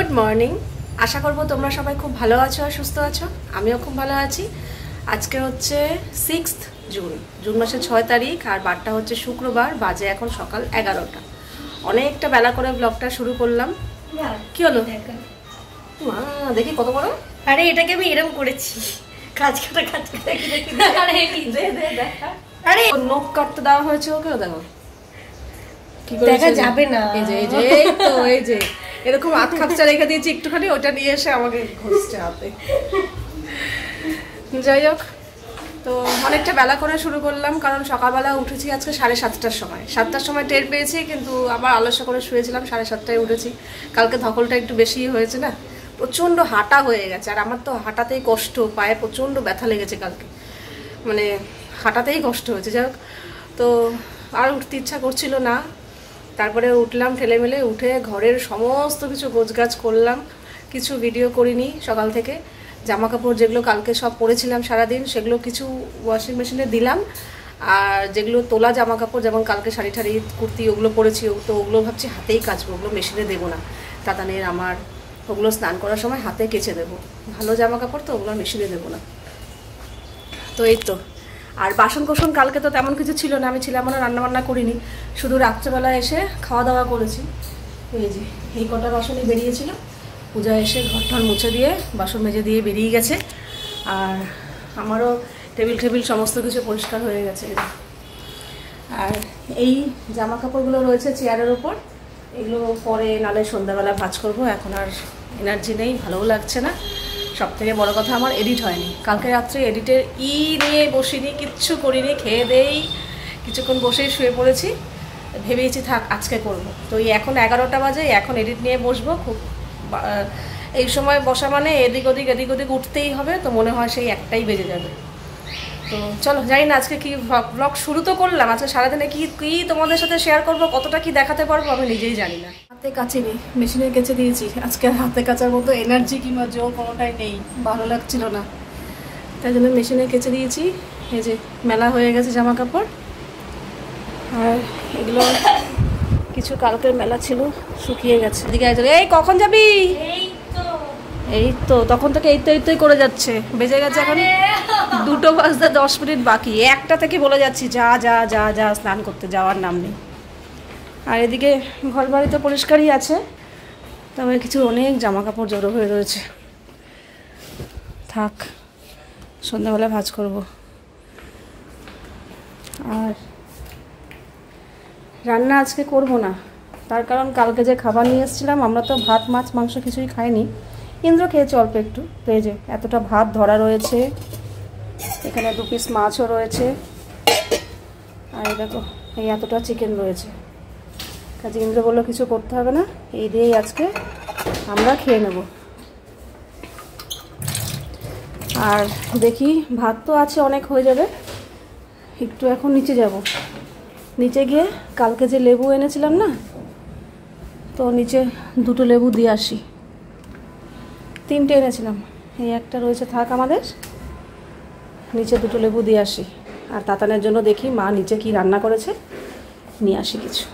Good morning. আশা করব তোমরা সবাই খুব ভালো আছো আর সুস্থ আছো। আমিও খুব ভালো আছি। আজকে হচ্ছে 6th জুন, জুন মাসের 6 তারিখ, আর বারটা হচ্ছে শুক্রবার, বাজে এখন সকাল 11টা। অনেকটা বেলা করে ব্লগটা শুরু করলাম। কি হলো মা, দেখি কত বড়। আরে এটাকে আমি এরকম করেছি, কাজ কাটা আরে নখ কাটতে দেওয়া হয়েছে ওকেও, দেখো কি করে দেখা যাবে না। এই যে এরকম হাত খাপচা রেখে দিয়েছি একটুখানি, ওটা নিয়ে এসে আমাকে ঘষছে হাতে। যাই হোক, তো অনেকটা বেলা করে শুরু করলাম, কারণ সকালবেলা উঠেছি আজকে 7:30টার সময়। 7টার সময় টের পেয়েছি, কিন্তু আবার আলস্য করে শুয়েছিলাম, 7:30টায় উঠেছি। কালকে ধকলটা একটু বেশি হয়েছে না, প্রচণ্ড হাঁটা হয়ে গেছে। আর আমার তো হাঁটাতেই কষ্ট, পায়ে প্রচণ্ড ব্যথা লেগেছে কালকে, মানে হাঁটাতেই কষ্ট হয়েছে। যাই হোক, তো আর উঠতে ইচ্ছা করছিল না। তারপরে উঠলাম ঠেলেমেলে, উঠে ঘরের সমস্ত কিছু গোছগাছ করলাম। কিছু ভিডিও করিনি সকাল থেকে। জামা কাপড় যেগুলো কালকে সব পরেছিলাম সারাদিন, সেগুলো কিছু ওয়াশিং মেশিনে দিলাম। আর যেগুলো তোলা জামা কাপড়, যেমন কালকে শাড়ি ঠাড়ি কুর্তি ওগুলো পরেছি, তো ওগুলো ভাবছি হাতেই কাচবো, ওগুলো মেশিনে দেবো না। তাতানের আমার ওগুলো স্নান করার সময় হাতে কেচে দেবো। ভালো জামা কাপড় তো, ওগুলো মেশিনে দেবো না। তো এই তো। আর বাসন কোসন কালকে তো তেমন কিছু ছিল না, আমি ছিলাম না, রান্নাবান্না করিনি, শুধু রাত্রেবেলা এসে খাওয়া দাওয়া করেছি। এই যে এই কটা বাসনই বেরিয়েছিল, পূজা এসে ঘরটার মুছে দিয়ে বাসন মেজে দিয়ে বেরিয়ে গেছে। আর আমারও টেবিল সমস্ত কিছু পরিষ্কার হয়ে গেছে। আর এই জামা কাপড়গুলো রয়েছে চেয়ারের ওপর, এগুলো পরে নালে সন্ধ্যাবেলা ভাঁজ করবো। এখন আর এনার্জি নেই, ভালোও লাগছে না। সব থেকে বড়ো কথা, আমার এডিট হয়নি কালকে রাত্রে। এডিটের নিয়ে বসিনি, কিচ্ছু করিনি, খেয়ে দেই কিছুক্ষণ বসেই শুয়ে পড়েছি। ভেবেছি থাক আজকে করব। তো এই এখন 11টা বাজে, এখন এডিট নিয়ে বসবো। খুব এই সময় বসা মানে এদিক ওদিক উঠতেই হবে, তো মনে হয় সেই 1টাই বেজে যাবে। তো চলো, জানি না আজকে কি ব্লগ শুরু তো করলাম, আজকে সারাদিনে কি তোমাদের সাথে শেয়ার করব, কতটা কি দেখাতে পারবো আমি নিজেই জানি না। হাতে কাচিনি, মেশিনে কেচে দিয়েছি। আজকে হাতে কাচার মতো এনার্জি কিংবা জোর কোনোটাই নেই, ভালো লাগছিল না, তাই জন্য মেশিনে কেচে দিয়েছি। এই যে মেলা হয়ে গেছে জামা কাপড়। আর এগুলো কিছু কালকের মেলা ছিল, শুকিয়ে গেছে। এদিকে এই কখন যাবি? এই তো তখন থেকে এই করে যাচ্ছে। বেজে গেছে এখন 2টো বাজতে 10 মিনিট বাকি। 1টা থেকে বলে যাচ্ছি যা যা যা যা, স্নান করতে যাওয়ার নাম নেই। আর এদিকে ঘর বাড়ি তো পরিষ্কারই আছে, তবে কিছু অনেক জামা কাপড় জড়ো হয়ে রয়েছে। থাক, সন্ধ্যাবেলা ভাঁজ করব। আর রান্না আজকে করব না, তার কারণ কালকে যে খাবার নিয়ে এসেছিলাম, আমরা তো ভাত মাছ মাংস কিছুই খাইনি। ইন্দ্র খেয়েছে অল্প একটু। তো এই যে এতটা ভাত ধরা রয়েছে, এখানে 2 পিস মাছও রয়েছে, আর দেখো এই এতটা চিকেন রয়েছে। কাজে ইন্দ্র বললো কিছু করতে হবে না, এই দিয়েই আজকে আমরা খেয়ে নেব। আর দেখি ভাত তো আছে, অনেক হয়ে যাবে। একটু এখন নিচে যাব, নিচে গিয়ে কালকে যে লেবু এনেছিলাম না, তো নিচে 2টো লেবু দিয়ে আসি। 3টে এনেছিলাম, এই একটা রয়েছে, থাক আমাদের। নিচে 2টো লেবু দিয়ে আসি। আর তাতানের জন্য দেখি মা নিচে কি রান্না করেছে, নিয়ে আসি কিছু।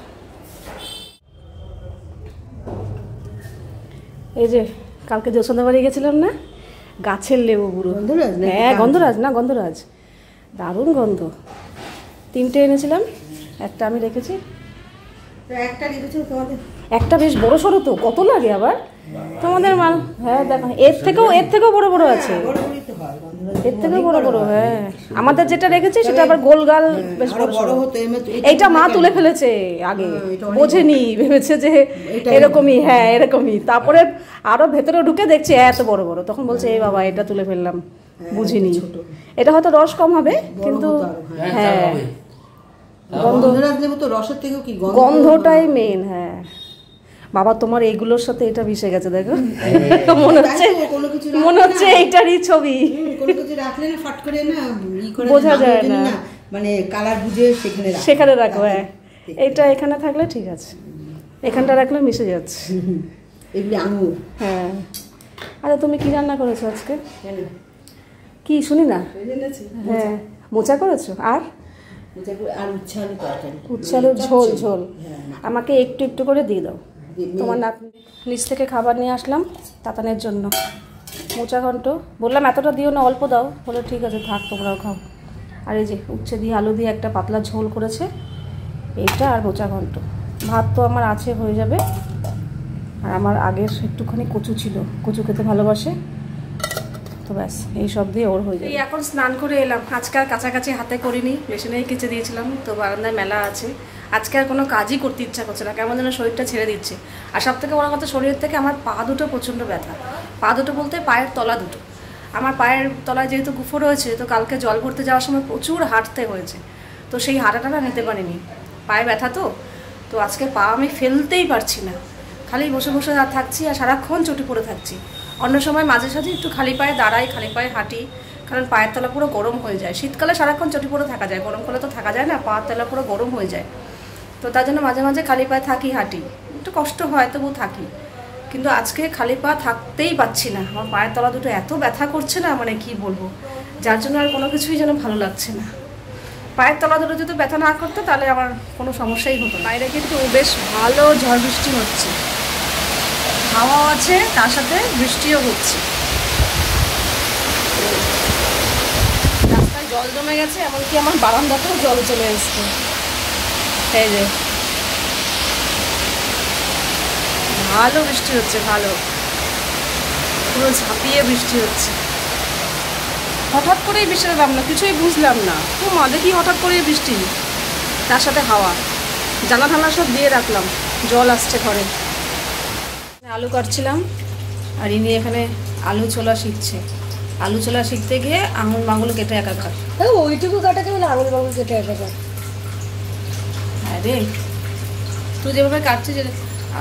এই যে কালকে যশোদা বাড়ি গেছিলাম না, গাছের লেবু পুরো। হ্যাঁ গন্ধরাজ, দারুণ গন্ধ। 3টে এনেছিলাম, একটা আমি রেখেছি। একটা বেশ বড় সড়ো, তো কত লাগে আবার তোমাদের মাল। হ্যাঁ দেখো, এর থেকেও বড় আছে, এর থেকেও বড়। হ্যাঁ, আমাদের যেটা রেখেছি সেটা আবার গোলগাল বেশ বড়। এইটা মা তুলে ফেলেছে আগে, বোঝেনি, ভেবেছে যে এরকমই। হ্যাঁ এরকমই। তারপরে আরো ভেতরে ঢুকে দেখছে এত বড়, তখন বলছে এই বাবা এটা তুলে ফেললাম, বুঝিনি। এটা হয়তো রস কম হবে, কিন্তু হ্যাঁ গন্ধটাই মেন। হ্যাঁ বাবা, তোমার এইগুলোর সাথে এটা মিশে গেছে, দেখো মনে হচ্ছে এইটারই ছবি। বোঝা যায় না, মানে কালার বুঝে সেখানে রাখো। হ্যাঁ এইটা এখানে থাকলে ঠিক আছে, এখানটা রাখলে মিশে যাচ্ছে। হ্যাঁ। আরে তুমি কি রান্না করেছো আজকে? কি শুনি না। হ্যাঁ মোচা করেছো, আর উচ্ছালু তরকারি, উচ্ছালুর ঝোল। আমাকে একটু একটু করে দিয়ে দাও। তোমার নাতনি নিচ থেকে খাবার নিয়ে আসলাম তাতানের জন্য। মোচা ঘন্ট বললাম এতটা দিও না, অল্প দাও, বলে ঠিক আছে থাক তোমরাও খাও। আর এই যে উচ্ছে দিয়ে আলু দিয়ে একটা পাতলা ঝোল করেছে, এইটা আর মোচা ঘন্ট। ভাত তো আমার আছে, হয়ে যাবে। আর আমার আগের একটুখানি কচু ছিল, কচু খেতে ভালোবাসে, তো ব্যাস এই সব দিয়ে ওর হয়ে যায়। এই এখন স্নান করে এলাম, আজকে আর কাছাকাছি হাতে করিনি, মেশিনেই কেচে দিয়েছিলাম। তো বারান্দায় মেলা আছে, আজকে আর কোনো কাজই করতে ইচ্ছা করছে না, কেমন যেন শরীরটা ছেড়ে দিচ্ছে। আর সব থেকে বড় কথা, শরীর থেকে আমার পা দুটো প্রচণ্ড ব্যথা। পা দুটো বলতে পায়ের তলা দুটো। আমার পায়ের তলায় যেহেতু গুফো রয়েছে, তো কালকে জল ভরতে যাওয়ার সময় প্রচুর হাঁটতে হয়েছে, তো সেই হাঁটাটা না নিতে পারিনি, পায়ে ব্যথা। তো আজকে পা আমি ফেলতেই পারছি না, খালি বসে বসে থাকছি আর সারাক্ষণ চটি পড়ে থাকছি। অন্য সময় মাঝে সাঝে একটু খালি পায়ে দাঁড়াই, খালি পায়ে হাঁটি, কারণ পায়ের তলা পুরো গরম হয়ে যায়। শীতকালে সারাক্ষণ চটি পড়ে থাকা যায়, গরমকালে তো থাকা যায় না, পায়ের তলা পুরো গরম হয়ে যায়। তো তার জন্য মাঝে মাঝে খালি পায়ে থাকি, হাঁটি, একটু কষ্ট হয় তবু থাকি। কিন্তু আজকে খালি পা থাকতেই পাচ্ছি না, আমার পায়ের তলা দুটো এত ব্যথা করছে না, মানে কি বলবো, যার জন্য আর কোনো কিছুই যেন ভালো লাগছে না। পায়ের তলা দুটো যদি ব্যথা না করতো তাহলে আমার কোনো সমস্যাই হতো না। বাইরে কিন্তু বেশ ভালো ঝড় বৃষ্টি হচ্ছে, হাওয়াও আছে, তার সাথে বৃষ্টিও হচ্ছে। রাস্তায় জল জমে গেছে, এমনকি আমার বারান্দাতেও জল চলে এসছে। এই যে ভালো বৃষ্টি হচ্ছে, ভালো, পুরো ঝাঁপিয়ে বৃষ্টি হচ্ছে। হঠাৎ করেই বৃষ্টিটা নামলো, কিছুই বুঝলাম না। তো মা দেখি হঠাৎ করেই বৃষ্টি, তার সাথে হাওয়া। জানা ঠান্না সব দিয়ে রাখলাম, জল আসছে ঘরে। আলু কাটছিলাম আর ইনি এখানে আলু ছোলা শিখছে। আলু ছোলা শিখতে গিয়ে আঙুল মাগুল কেটে একাকার। ওইটুকু কাটাকে বলে আঙুল বাঙুল কেটে একাকার। আরে তুই যেভাবে কাটছিস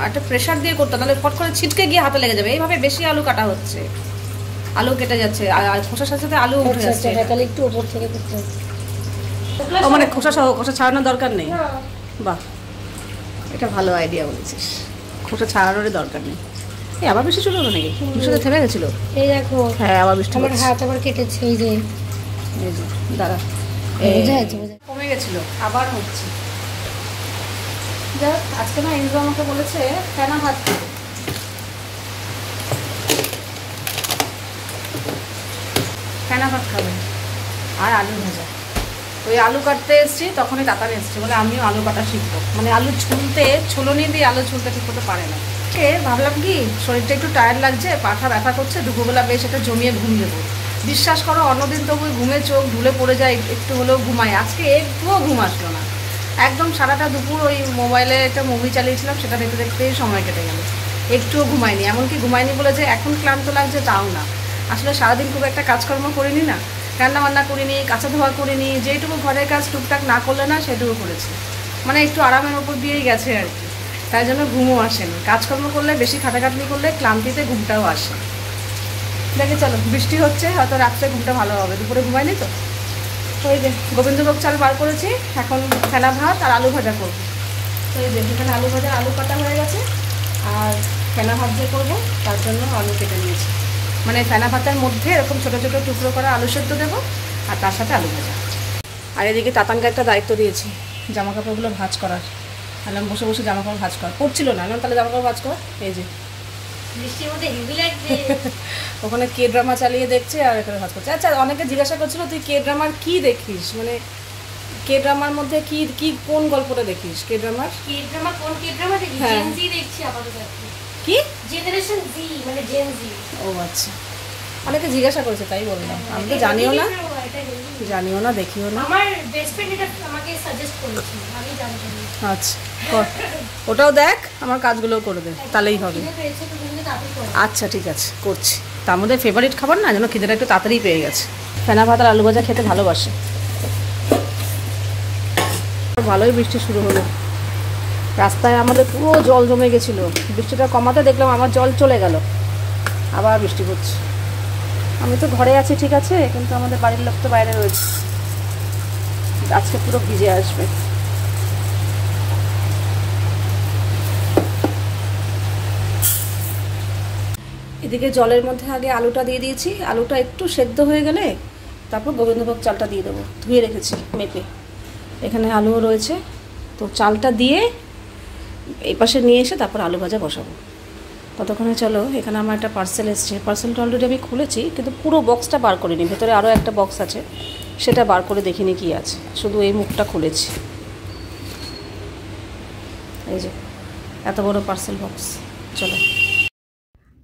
একটা প্রেশার দিয়ে করতে, তাহলে ফট করে ছিটকে গিয়ে হাতে লেগে যাবে। এইভাবে বেশি আলু কাটা হচ্ছে, আলু কেটে যাচ্ছে, আর খোসার সাথে সাথে আলু উঠে যাচ্ছে। তাহলে একটু ওপর থেকে করতে হবে। ও মানে খোসা সহ, খোসা ছাড়ানোর দরকার নেই। বাহ, এটা ভালো আইডিয়া বলেছিস, খোসা ছাড়ানোর দরকার নেই। এই আবার বৃষ্টি শুরু হলো নাকি? বৃষ্টিতে থেমে গেছিল। এই দেখো, হ্যাঁ আবার বৃষ্টি আমার হচ্ছে। হাত আবার কেটেছে, এই যে দাঁড়া, বোঝা যাচ্ছে, কমে গেছিল, আবার হচ্ছে। যাক, আজকে না ইন্দ্র আমাকে বলেছে ফেনা ভাত খাবে, ফেনা ভাত খাবে আর আলু ভাজা। ওই আলু কাটতে এসেছি, তখনই তাতান এসেছি, বলে আমিও আলু কাটা শিখবো। মানে আলু ছুলতে, ছুলনি দিয়ে আলু ছুলতে ঠিক করতে পারে না। ভাবলাম কি শরীরটা একটু টায়ার্ড লাগছে, পাঠা ব্যথা করছে, দুপুরবেলা বেশ একটা জমিয়ে ঘুম দেবো। বিশ্বাস করো অন্যদিন তবু ঘুমে চোখ ঢুলে পড়ে যায়, একটু হলেও ঘুমাই। আজকে একটুও ঘুম আসলো না, একদম সারাটা দুপুর ওই মোবাইলে একটা মুভি চালিয়েছিলাম, সেটা দেখতে দেখতেই সময় কেটে গেল, একটুও ঘুমাইনি। এমনকি ঘুমাইনি বলে যে এখন ক্লান্ত লাগছে তাও না, আসলে সারাদিন খুব একটা কাজকর্ম করিনি না, রান্না বান্না করিনি, কাঁচা ধোয়া করিনি, যেটুকু ঘরের কাজ টুকটাক না করলে না সেটুকু করেছি, মানে একটু আরামের ওপর দিয়েই গেছে আর কি। তাই জন্য ঘুমও আসেনি। কাজকর্ম করলে, বেশি খাটাখাটনি করলে ক্লান্তিতে ঘুমটাও আসে। দেখে চলো, বৃষ্টি হচ্ছে, হয়তো রাত্রে ঘুমটা ভালো হবে, দুপুরে ঘুমাইনি তো। ওই যে গোবিন্দভোগ চাল বার করেছি, এখন ফেনা ভাত আর আলু ভাজা করবো। তো এই যে এখানে আলু ভাজা, আলু কাটা হয়ে গেছে, আর ফেনা ভাত যে করবো তার জন্য আলু কেটে নিয়েছি। মানে ফেনা ভাতের মধ্যে এরকম ছোটো ছোটো টুকরো করা আলু সেদ্ধ দেবো, আর তার সাথে আলু ভাজা। আর এদিকে তাতানকে একটা দায়িত্ব দিয়েছি, জামা কাপড়গুলো ভাঁজ করার। আলাম বসে বসে জামা কাপড় ভাঁজ কর, পড়ছিল না, তাহলে জামা কাপড় ভাঁজ কর। এই যে বৃষ্টির মধ্যে হেভি লাগছে। ওখানে কে ড্রামা চালিয়ে দেখছে আর এখানে ভাঁজ করছে। আচ্ছা, অনেকে জিজ্ঞাসা করছিল তুই কে ড্রামার কী দেখিস, মানে কে ড্রামার মধ্যে কি কি কোন গল্পটা দেখিস? কে ড্রামার, কে ড্রামা, কোন কে ড্রামা দেখি? হ্যাঁ। জেন জি দেখছি আপাতত। কি জেনারেশন জি, মানে জেন জি। ও আচ্ছা, অনেকে জিজ্ঞাসা করেছে তাই বললাম। আমি তো জানিও না, জানিও না, দেখিও না। আমার বেস্ট ফ্রেন্ড এটা আমাকে সাজেস্ট করেছিল, আমি জানতাম না। আচ্ছা কর, ওটাও দেখ, আমার কাজগুলোও করে দে, তাহলেই হবে। খিদে পেয়েছে তো, তুমি তাড়াতাড়ি করো। আচ্ছা ঠিক আছে, করছি। তার মধ্যে ফেভারিট খাবার না, যেন খিদেটা একটু তাড়াতাড়ি পেয়ে গেছে। ফেনা ভাত আর আলু ভাজা খেতে ভালোবাসে। ভালোই বৃষ্টি শুরু হলো, রাস্তায় আমাদের পুরো জল জমে গেছিলো। বৃষ্টিটা কমাতে দেখলাম আমার জল চলে গেল, আবার বৃষ্টি পড়ছে। আমি তো ঘরে আছি ঠিক আছে, কিন্তু আমাদের বাড়ির লোক তো বাইরে রয়েছে, আজকে পুরো ভিজে আসবে। এদিকে জলের মধ্যে আগে আলুটা দিয়ে দিয়েছি, আলুটা একটু সেদ্ধ হয়ে গেলে তারপর গোবিন্দভোগ চালটা দিয়ে দেবো, ধুয়ে রেখেছি মেপে। এখানে আলুও রয়েছে, তো চালটা দিয়ে এই পাশে নিয়ে এসে তারপর আলু ভাজা বসাবো। ততক্ষণে চলো, এখানে আমার একটা পার্সেল এসছে। পার্সেলটা অলরেডি আমি খুলেছি, কিন্তু পুরো বক্সটা বার করিনি। ভেতরে আরও একটা বক্স আছে, সেটা বার করে দেখিনি কী আছে, শুধু এই মুখটা খুলেছি। এই যে এত বড় পার্সেল বক্স। চলো,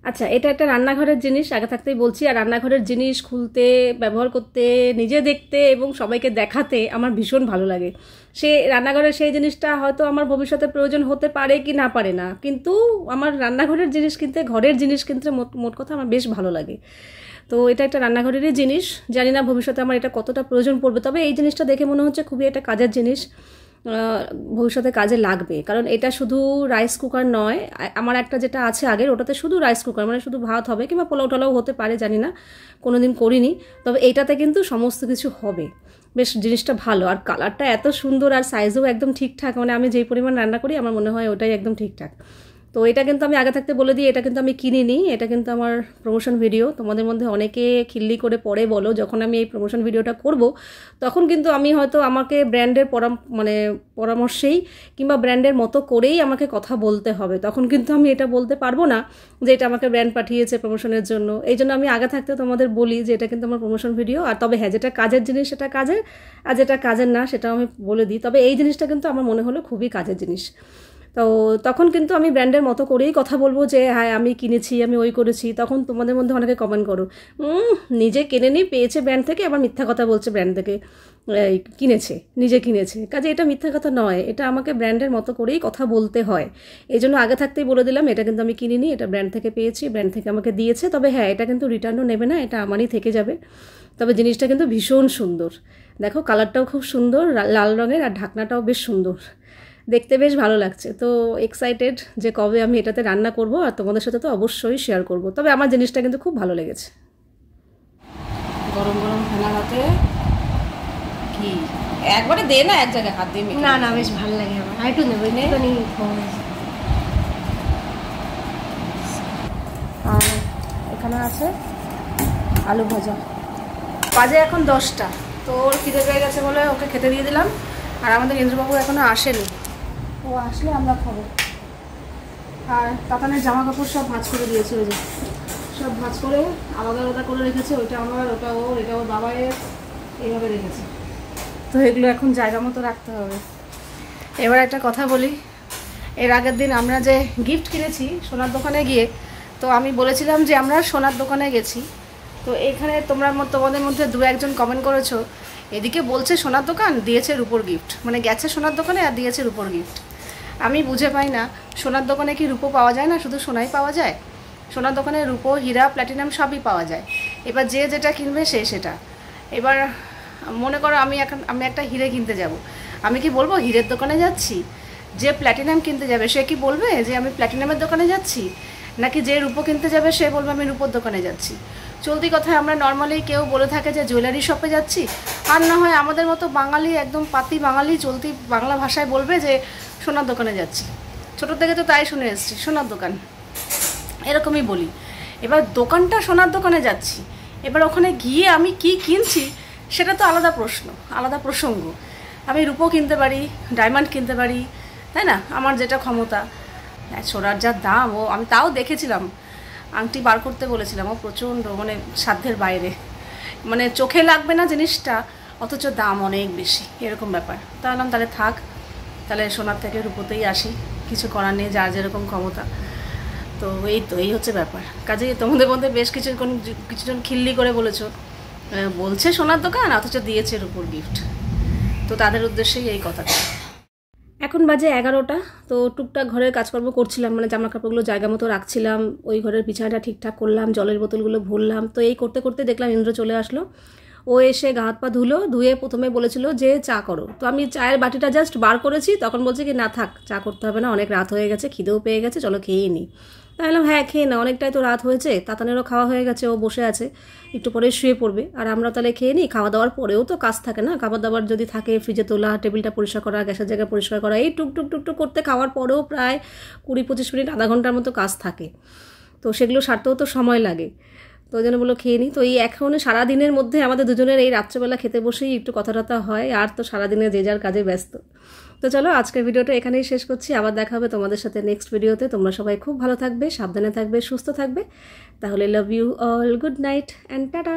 আচ্ছা, এটা একটা রান্নাঘরের জিনিস, আগে থাকতেই বলছি। আর রান্নাঘরের জিনিস খুলতে, ব্যবহার করতে, নিজে দেখতে এবং সবাইকে দেখাতে আমার ভীষণ ভালো লাগে। সে রান্নাঘরের সেই জিনিসটা হয়তো আমার ভবিষ্যতে প্রয়োজন হতে পারে কি না পারে না, কিন্তু আমার রান্নাঘরের জিনিস কিনতে, ঘরের জিনিস কিনতে মোট কথা আমার বেশ ভালো লাগে। তো এটা একটা রান্নাঘরেরই জিনিস, জানি না ভবিষ্যতে আমার এটা কতটা প্রয়োজন পড়বে, তবে এই জিনিসটা দেখে মনে হচ্ছে খুবই একটা কাজের জিনিস, ভবিষ্যতে কাজে লাগবে। কারণ এটা শুধু রাইস কুকার নয়, আমার একটা যেটা আছে আগের, ওটাতে শুধু রাইস কুকার, মানে শুধু ভাত হবে, কিংবা পোলাও টোলাও হতে পারে, জানি না, কোনো দিন করিনি। তবে এইটাতে কিন্তু সমস্ত কিছু হবে, বেশ জিনিসটা ভালো। আর কালারটা এত সুন্দর, আর সাইজও একদম ঠিকঠাক, মানে আমি যেই পরিমাণ রান্না করি আমার মনে হয় ওটাই একদম ঠিকঠাক। তো এটা কিন্তু আমি আগে থাকতে বলে দিই, এটা কিন্তু আমি কিনিনি, এটা কিন্তু আমার প্রমোশন ভিডিও। তোমাদের মধ্যে অনেকে খিল্লি করে পরে বলো, যখন আমি এই প্রমোশন ভিডিওটা করব তখন কিন্তু আমি হয়তো আমাকে ব্র্যান্ডের পরামর্শেই কিংবা ব্র্যান্ডের মতো করেই আমাকে কথা বলতে হবে, তখন কিন্তু আমি এটা বলতে পারবো না যে এটা আমাকে ব্র্যান্ড পাঠিয়েছে প্রমোশনের জন্য। এই জন্য আমি আগে থাকতে তোমাদের বলি যে এটা কিন্তু আমার প্রমোশন ভিডিও। আর তবে হ্যাঁ, যেটা কাজের জিনিস সেটা কাজের, আর যেটা কাজের না সেটাও আমি বলে দিই। তবে এই জিনিসটা কিন্তু আমার মনে হলো খুবই কাজের জিনিস, তো তখন কিন্তু আমি ব্র্যান্ডের মতো করেই কথা বলবো যে হ্যাঁ আমি কিনেছি, আমি ওই করেছি। তখন তোমাদের মধ্যে অনেকে কমেন্ট করো, নিজে কিনে নিয়ে পেয়েছে ব্র্যান্ড থেকে, আবার মিথ্যা কথা বলছে ব্র্যান্ড থেকে কিনেছে, নিজে কিনেছে। কাজে এটা মিথ্যা কথা নয়, এটা আমাকে ব্র্যান্ডের মতো করেই কথা বলতে হয়। এই জন্য আগে থাকতেই বলে দিলাম, এটা কিন্তু আমি কিনিনি, এটা ব্র্যান্ড থেকে পেয়েছি, ব্র্যান্ড থেকে আমাকে দিয়েছে। তবে হ্যাঁ, এটা কিন্তু রিটার্নও নেবে না, এটা আমারই থেকে যাবে। তবে জিনিসটা কিন্তু ভীষণ সুন্দর, দেখো কালারটাও খুব সুন্দর, লাল রঙের, আর ঢাকনাটাও বেশ সুন্দর, দেখতে বেশ ভালো লাগছে। তো এক্সাইটেড যে কবে আমি এটাতে রান্না করব, আর তোমাদের সাথে তো অবশ্যই শেয়ার করব। তবে আমার জিনিসটা কিন্তু খুব ভালো লেগেছে। গরম গরম ফেনা হাতে কি একবারে দে না, এক জায়গায় হাত দিয়ে। না না, বেশ ভালো লাগে আমার। আর একটু নেবো, একটুখানি আর এখানে আছে আলু ভাজা। বাজে এখন 10টা, তো ওর খিদে পেয়ে গেছে বলে ওকে খেতে দিয়ে দিলাম। আর আমাদের ইন্দ্রবাবু এখনো আসেনি, ও আসলে আমরা খাবো। আর তাতানের জামা কাপড় সব ভাঁজ করে দিয়েছে, ওই যে সব ভাঁজ করে আলাদা আলাদা করে রেখেছে, ওইটা আমার, ওটা ওর, এটা ওর বাবায়ের, এইভাবে রেখেছে। তো এগুলো এখন জায়গা মতো রাখতে হবে। এবার একটা কথা বলি, এর আগের দিন আমরা যে গিফট কিনেছি সোনার দোকানে গিয়ে, তো আমি বলেছিলাম যে আমরা সোনার দোকানে গেছি। তো এখানে তোমাদের মধ্যে 2-1জন কমেন্ট করেছো, এদিকে বলছে সোনার দোকান, দিয়েছে রূপোর গিফট, মানে গেছে সোনার দোকানে আর দিয়েছে রূপোর গিফট। আমি বুঝে পাই না, সোনার দোকানে কি রূপো পাওয়া যায় না, শুধু সোনাই পাওয়া যায়? সোনার দোকানে রূপো, হীরা, প্ল্যাটিনাম সবই পাওয়া যায়। এবার যে যেটা কিনবে সে সেটা। এবার মনে করো আমি একটা হিরে কিনতে যাব, আমি কি বলবো হীরের দোকানে যাচ্ছি? যে প্ল্যাটিনাম কিনতে যাবে সে কি বলবে যে আমি প্ল্যাটিনামের দোকানে যাচ্ছি? নাকি যে রূপো কিনতে যাবে সে বলবে আমি রূপোর দোকানে যাচ্ছি? চলতি কথায় আমরা নর্মালি কেউ বলে থাকে যে জুয়েলারি শপে যাচ্ছি, আর না হয় আমাদের মতো বাঙালি, একদম পাতি বাঙালি চলতি বাংলা ভাষায় বলবে যে সোনার দোকানে যাচ্ছি। ছোটোর থেকে তো তাই শুনে এসেছি, সোনার দোকান, এরকমই বলি। এবার দোকানটা সোনার দোকানে যাচ্ছি, এবার ওখানে গিয়ে আমি কি কিনছি সেটা তো আলাদা প্রশ্ন, আলাদা প্রসঙ্গ। আমি রূপো কিনতে পারি, ডায়মন্ড কিনতে পারি, তাই না? আমার যেটা ক্ষমতা। সোনার যা দাম, ও আমি তাও দেখেছিলাম, আংটি বার করতে বলেছিলাম, ও প্রচণ্ড, মানে সাধ্যের বাইরে, মানে চোখে লাগবে না জিনিসটা, অথচ দাম অনেক বেশি, এরকম ব্যাপার। তাহলে থাক, তাহলে সোনার থেকে রূপোতেই আসি, কিছু করার নেই, যার যেরকম ক্ষমতা। তো এই হচ্ছে ব্যাপার। কাজেই তোমাদের মধ্যে বেশ কিছুজন খিল্লি করে বলছে সোনার দোকান, অথচ দিয়েছে রূপোর গিফট। তো তাদের উদ্দেশ্যেই এই কথাটা। এখন বাজে 11টা, তো টুকটাক ঘরের কাজকর্ম করছিলাম, মানে জামা কাপড়গুলো জায়গা মতো রাখছিলাম, ওই ঘরের বিছানাটা ঠিকঠাক করলাম, জলের বোতলগুলো ভরলাম। তো এই করতে করতে দেখলাম ইন্দ্র চলে আসলো। ও এসে গা হাত পা ধুয়ে প্রথমে বলেছিল যে চা করো। তো আমি চায়ের বাটিটা জাস্ট বার করেছি, তখন বলছে কি না থাক, চা করতে হবে না, অনেক রাত হয়ে গেছে, খিদেও পেয়ে গেছে, চলো খেয়েই নিই। তাই বললাম হ্যাঁ খেয়ে না, অনেকটাই তো রাত হয়েছে, তাতানেরও খাওয়া হয়ে গেছে, ও বসে আছে, একটু পরে শুয়ে পড়বে, আর আমরা তাহলে খেয়ে নিই। খাওয়া দাওয়ার পরেও তো কাজ থাকে না, খাবার দাবার যদি থাকে, ফ্রিজে তোলা, টেবিলটা পরিষ্কার করা, গ্যাসের জায়গা পরিষ্কার করা, এই টুকটুক করতে খাওয়ার পরেও প্রায় 20-25 মিনিট, আধা ঘন্টার মতো কাজ থাকে। তো সেগুলো সারতেও তো সময় লাগে। তো ওই জন্য বললো খেয়ে নিই। তো এই এখন সারাদিনের মধ্যে আমাদের দুজনের এই রাত্রেবেলা খেতে বসেই একটু কথা টথা হয়, আর তো সারাদিনে যে যার কাজে ব্যস্ত। তো চলো আজকের ভিডিওটা এখানেই শেষ করছি, আবার দেখা হবে তোমাদের সাথে নেক্সট ভিডিওতে। তোমরা সবাই খুব ভালো থাকবে, সাবধানে থাকবে, সুস্থ থাকবে। তাহলে love you all, good night and tata.